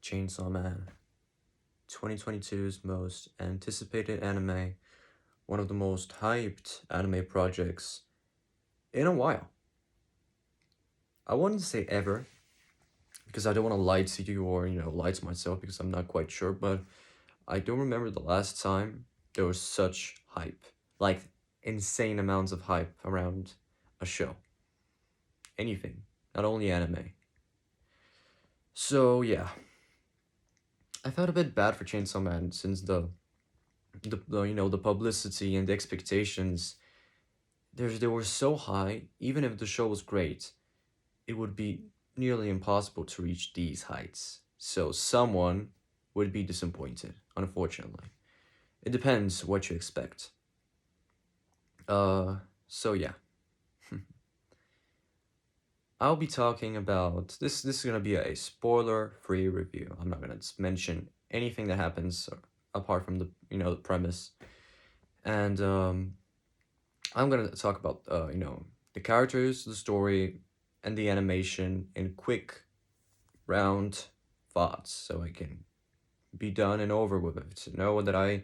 Chainsaw Man, 2022's most anticipated anime, one of the most hyped anime projects in a while. I wouldn't say ever, because I don't want to lie to you or, lie to myself because I'm not quite sure, but I don't remember the last time there was such hype. Like, insane amounts of hype around a show. Anything, not only anime. So, yeah. I felt a bit bad for Chainsaw Man since the publicity and the expectations they were so high. Even if the show was great, it would be nearly impossible to reach these heights. So someone would be disappointed, unfortunately. It depends what you expect. So yeah. I'll be talking about this is gonna be a spoiler-free review. I'm not gonna mention anything that happens apart from the premise. And I'm gonna talk about the characters, the story, and the animation in quick, round thoughts, so I can be done and over with it. To know that I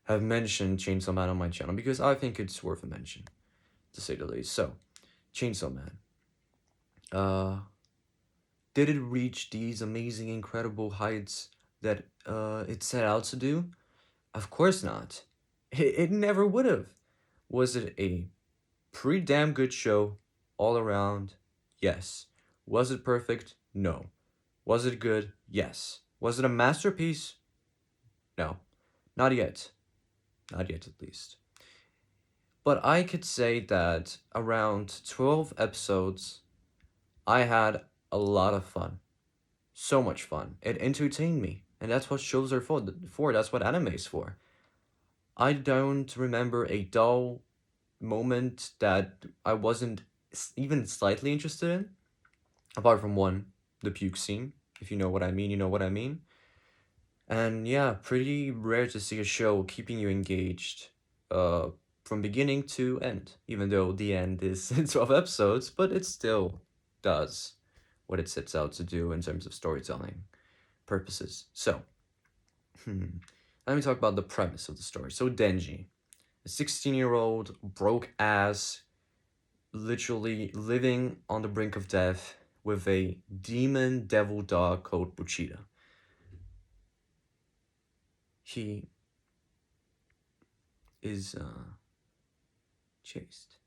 have mentioned Chainsaw Man on my channel because I think it's worth a mention, to say the least. So, Chainsaw Man. Did it reach these amazing, incredible heights that it set out to do? Of course not. It never would have. Was it a pretty damn good show all around? Yes. Was it perfect? No. Was it good? Yes. Was it a masterpiece? No. Not yet. Not yet, at least. But I could say that around 12 episodes, I had a lot of fun. So much fun. It entertained me. And that's what shows are for. That's what anime is for. I don't remember a dull moment that I wasn't even slightly interested in, apart from one, the puke scene. If you know what I mean, you know what I mean. And yeah, pretty rare to see a show keeping you engaged uh, from beginning to end, even though the end is 12 episodes, but it still does what it sets out to do in terms of storytelling purposes. So, let me talk about the premise of the story. So, Denji, a 16-year-old broke ass, literally living on the brink of death with a demon devil dog called Buchita. He is chased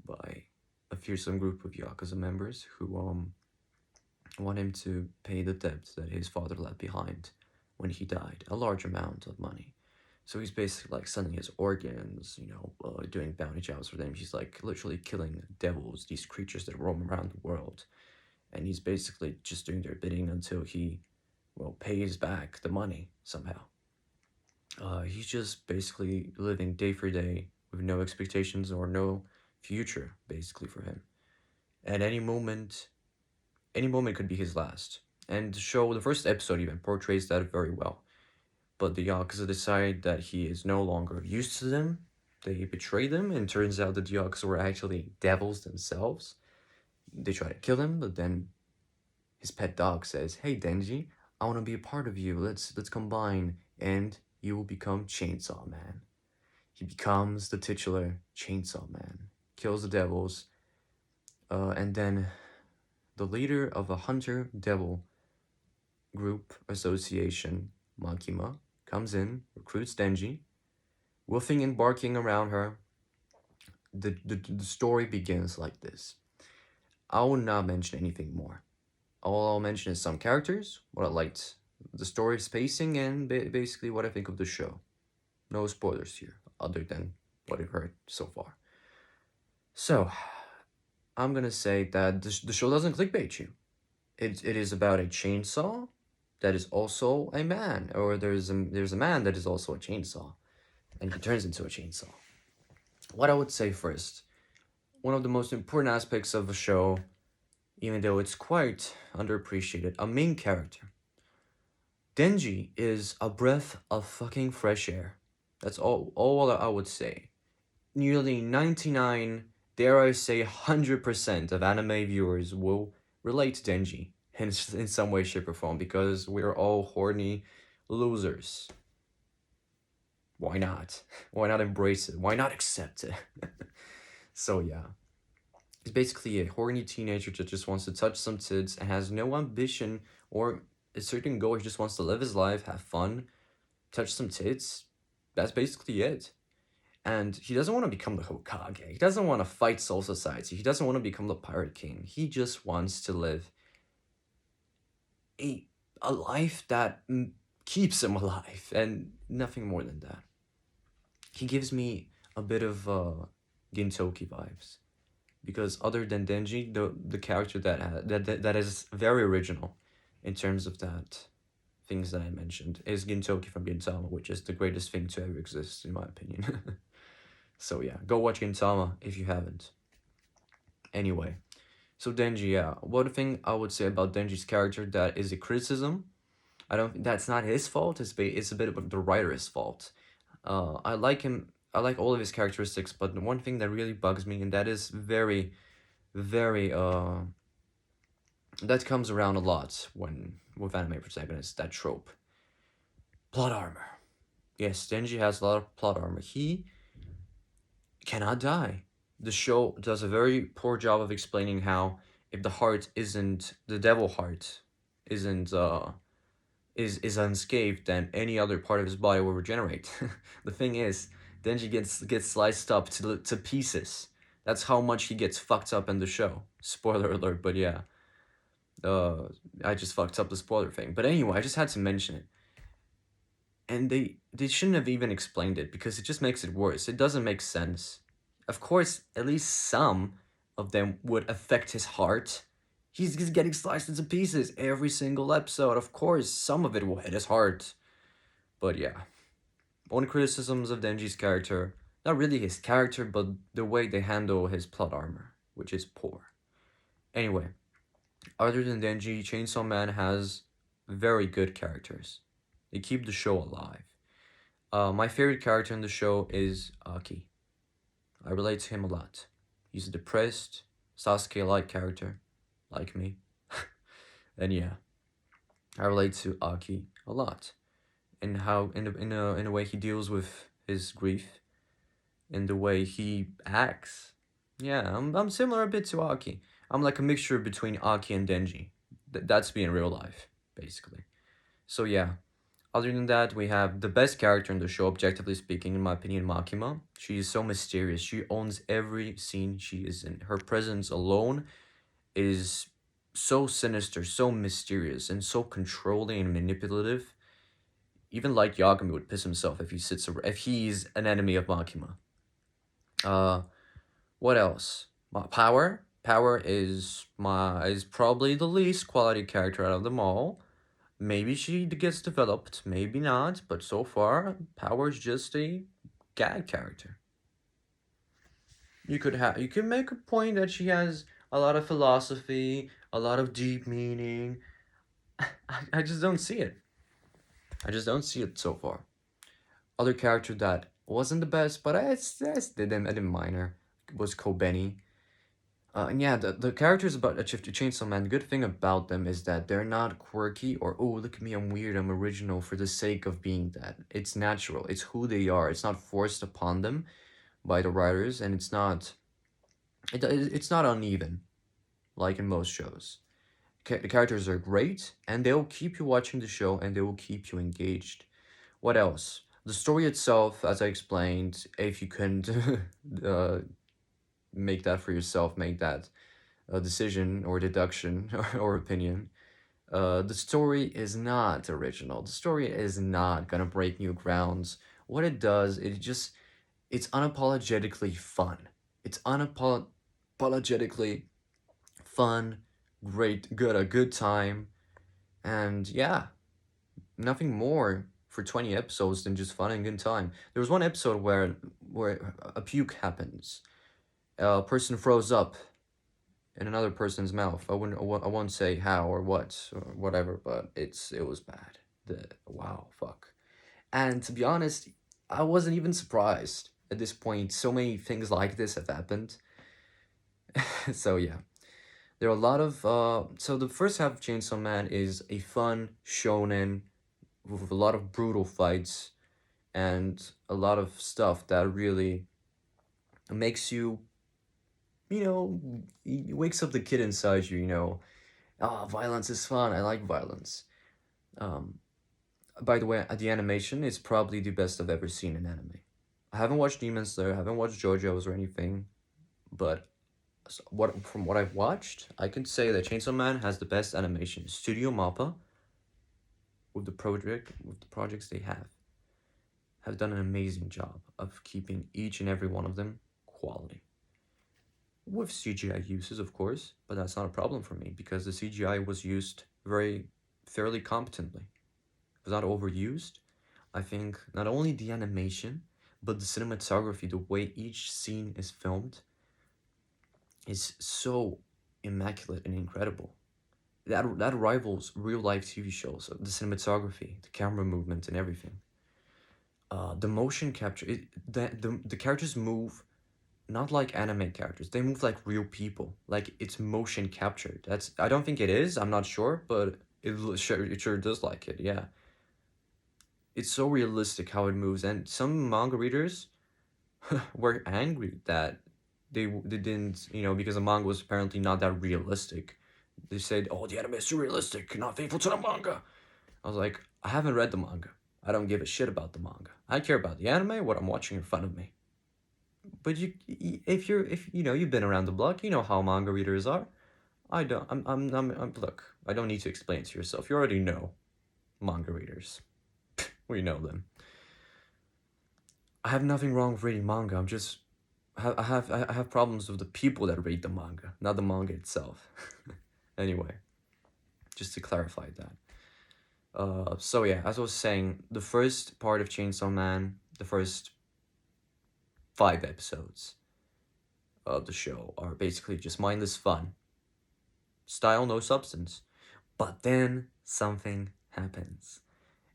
by a fearsome group of Yakuza members who want him to pay the debt that his father left behind when he died, a large amount of money. So he's basically like selling his organs, doing bounty jobs for them. He's like literally killing devils, these creatures that roam around the world. And he's basically just doing their bidding until he, pays back the money somehow. He's just basically living day for day with no expectations or no future, basically, for him. At any moment could be his last. And the first episode even portrays that very well. But the Yakuza decide that he is no longer used to them. They betray them, and turns out that the Yakuza were actually devils themselves. They try to kill him, but then his pet dog says, "Hey Denji, I want to be a part of you. Let's combine, and you will become Chainsaw Man." He becomes the titular Chainsaw Man, kills the devils, and then the leader of a hunter devil group association, Makima, comes in, recruits Denji, woofing and barking around her. The story begins like this. I will not mention anything more. All I'll mention is some characters, what I liked, the story spacing, and basically what I think of the show. No spoilers here, other than what I've heard so far. So, I'm gonna say that the show doesn't clickbait you. It is about a chainsaw that is also a man, or there's a man that is also a chainsaw, and he turns into a chainsaw. What I would say first, one of the most important aspects of the show, even though it's quite underappreciated, a main character. Denji is a breath of fucking fresh air. That's all I would say. Nearly 99, dare I say 100% of anime viewers will relate to Denji. in some way, shape, or form, because we're all horny losers. Why not? Why not embrace it? Why not accept it? So yeah, he's basically a horny teenager that just wants to touch some tits and has no ambition or a certain goal. He just wants to live his life, have fun, touch some tits. That's basically it. And he doesn't want to become the Hokage. He doesn't want to fight Soul Society. He doesn't want to become the Pirate King. He just wants to live a, a life that keeps him alive, and nothing more than that. He gives me a bit of Gintoki vibes, because other than Denji, the character that is very original in terms of that things that I mentioned is Gintoki from Gintama, which is the greatest thing to ever exist in my opinion. So yeah, go watch Gintama if you haven't. Anyway, so Denji, yeah, one thing I would say about Denji's character that is a criticism. I don't. That's not his fault. It's a bit of the writer's fault. I like him. I like all of his characteristics, but the one thing that really bugs me, and that is very, very that comes around a lot when with anime protagonists. That trope, plot armor. Yes, Denji has a lot of plot armor. He cannot die. The show does a very poor job of explaining how if the heart isn't the devil heart, isn't is unscathed, then any other part of his body will regenerate. The thing is, Denji gets sliced up to pieces. That's how much he gets fucked up in the show. Spoiler alert, but yeah. I just fucked up the spoiler thing. But anyway, I just had to mention it. And they shouldn't have even explained it, because it just makes it worse. It doesn't make sense. Of course, at least some of them would affect his heart. He's getting sliced into pieces every single episode. Of course, some of it will hit his heart. But yeah. One criticisms of Denji's character, not really his character, but the way they handle his plot armor, which is poor. Anyway, other than Denji, Chainsaw Man has very good characters. They keep the show alive. My favorite character in the show is Aki. I relate to him a lot. He's a depressed, Sasuke-like character, like me. And yeah, I relate to Aki a lot, and how in a way he deals with his grief, in the way he acts. Yeah, I'm similar a bit to Aki. I'm like a mixture between Aki and Denji. That's me in real life, basically. So yeah. Other than that, we have the best character in the show, objectively speaking, in my opinion, Makima. She is so mysterious. She owns every scene she is in. Her presence alone is so sinister, so mysterious, and so controlling and manipulative. Even Light Yagami would piss himself if he's an enemy of Makima. What else? Power. Power is probably the least quality character out of them all. Maybe she gets developed, maybe not, but so far, Power's just a gag character. You could make a point that she has a lot of philosophy, a lot of deep meaning. I just don't see it. I just don't see it so far. Other character that wasn't the best, but I didn't mind her, was Kobeni. And yeah, the characters about Chainsaw Man, the good thing about them is that they're not quirky or, oh, look at me, I'm weird, I'm original for the sake of being that. It's natural. It's who they are. It's not forced upon them by the writers, and it's not uneven, like in most shows. The characters are great, and they'll keep you watching the show, and they will keep you engaged. What else? The story itself, as I explained, if you couldn't make that for yourself, make that a decision or deduction or opinion. The story is not original. The story is not gonna break new grounds. What it does, it's unapologetically fun. It's unapologetically fun, great, a good time, and yeah, nothing more for 20 episodes than just fun and good time. There was one episode where a puke happens. A person froze up in another person's mouth. I won't say how or what or whatever, but it was bad. Wow, fuck. And to be honest, I wasn't even surprised at this point. So many things like this have happened. So yeah. There are a lot of so the first half of Chainsaw Man is a fun shonen with a lot of brutal fights and a lot of stuff that really makes you, wakes up the kid inside you, ah, violence is fun. I like violence. Um, by the way, the animation is probably the best I've ever seen in anime. I haven't watched Demon Slayer, I haven't watched JoJo's or anything, but from what I've watched, I can say that Chainsaw Man has the best animation. Studio Mappa, with the projects they have done an amazing job of keeping each and every one of them quality. With CGI uses, of course, but that's not a problem for me because the CGI was used very fairly competently. It was not overused. I think not only the animation, but the cinematography, the way each scene is filmed, is so immaculate and incredible. That rivals real life TV shows. The cinematography, the camera movement, and everything. The motion capture, the characters move not like anime characters. They move like real people. Like it's motion captured. That's I don't think it is. I'm not sure, but it sure does like it. Yeah, it's so realistic how it moves, and some manga readers were angry that they didn't, because the manga was apparently not that realistic. They said, "Oh, the anime is too realistic, not faithful to the manga." I was like, I haven't read the manga. I don't give a shit about the manga. I care about the anime, what I'm watching in front of me. But if you've been around the block, you know how manga readers are. I don't. Look. I don't need to explain it to yourself. You already know manga readers. We know them. I have nothing wrong with reading manga. I'm just I have problems with the people that read the manga, not the manga itself. Anyway, just to clarify that. So yeah, as I was saying, the first part of Chainsaw Man, the first 5 episodes of the show are basically just mindless fun. Style, no substance. But then something happens.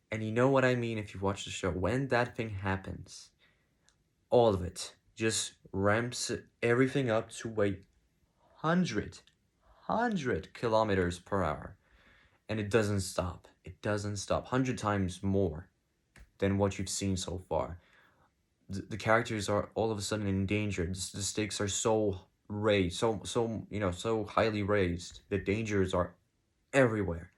And you know what I mean if you watch the show. When that thing happens, all of it just ramps everything up to a hundred, 100 kilometers per hour. And it doesn't stop. It doesn't stop. 100 times more than what you've seen so far. The characters are all of a sudden in danger. The stakes are so raised, so highly raised. The dangers are everywhere,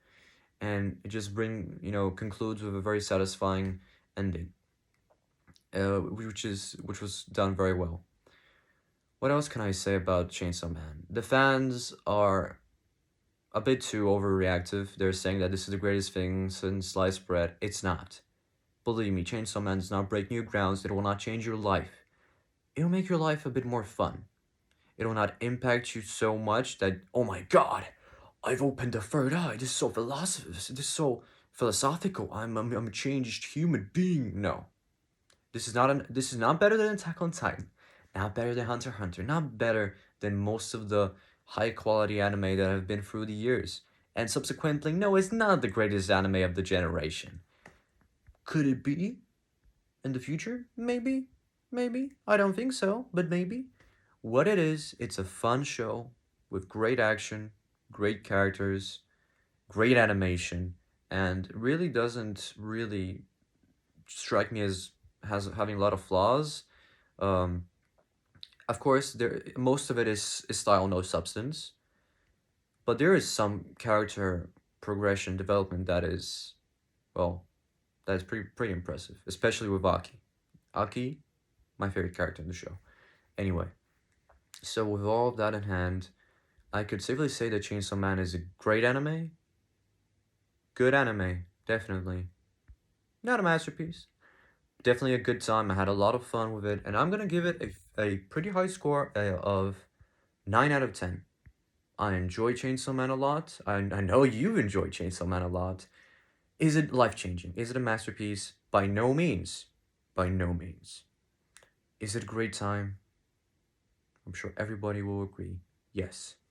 and it just concludes with a very satisfying ending, which was done very well. What else can I say about Chainsaw Man? The fans are a bit too overreactive. They're saying that this is the greatest thing since sliced bread. It's not. Believe me, Chainsaw Man does not break new grounds. It will not change your life. It'll make your life a bit more fun. It will not impact you so much that, oh my god, I've opened the third eye. This is so philosophical. This is so philosophical. I'm a changed human being. No, this is not better than Attack on Titan. Not better than Hunter x Hunter. Not better than most of the high quality anime that have been through the years. And subsequently, no, it's not the greatest anime of the generation. Could it be in the future? Maybe. Maybe. I don't think so, but maybe. What it is, it's a fun show with great action, great characters, great animation, and really doesn't really strike me as has having a lot of flaws. Um, of course, there most of it is style, no substance, but there is some character progression development that is, well, that is pretty impressive, especially with Aki. Aki, my favorite character in the show. Anyway, so with all of that in hand, I could safely say that Chainsaw Man is a great anime. Good anime, definitely. Not a masterpiece. Definitely a good time. I had a lot of fun with it, and I'm gonna give it a pretty high score of 9 out of 10. I enjoy Chainsaw Man a lot. I know you enjoy Chainsaw Man a lot. Is it life changing? Is it a masterpiece? By no means. By no means. Is it a great time? I'm sure everybody will agree. Yes.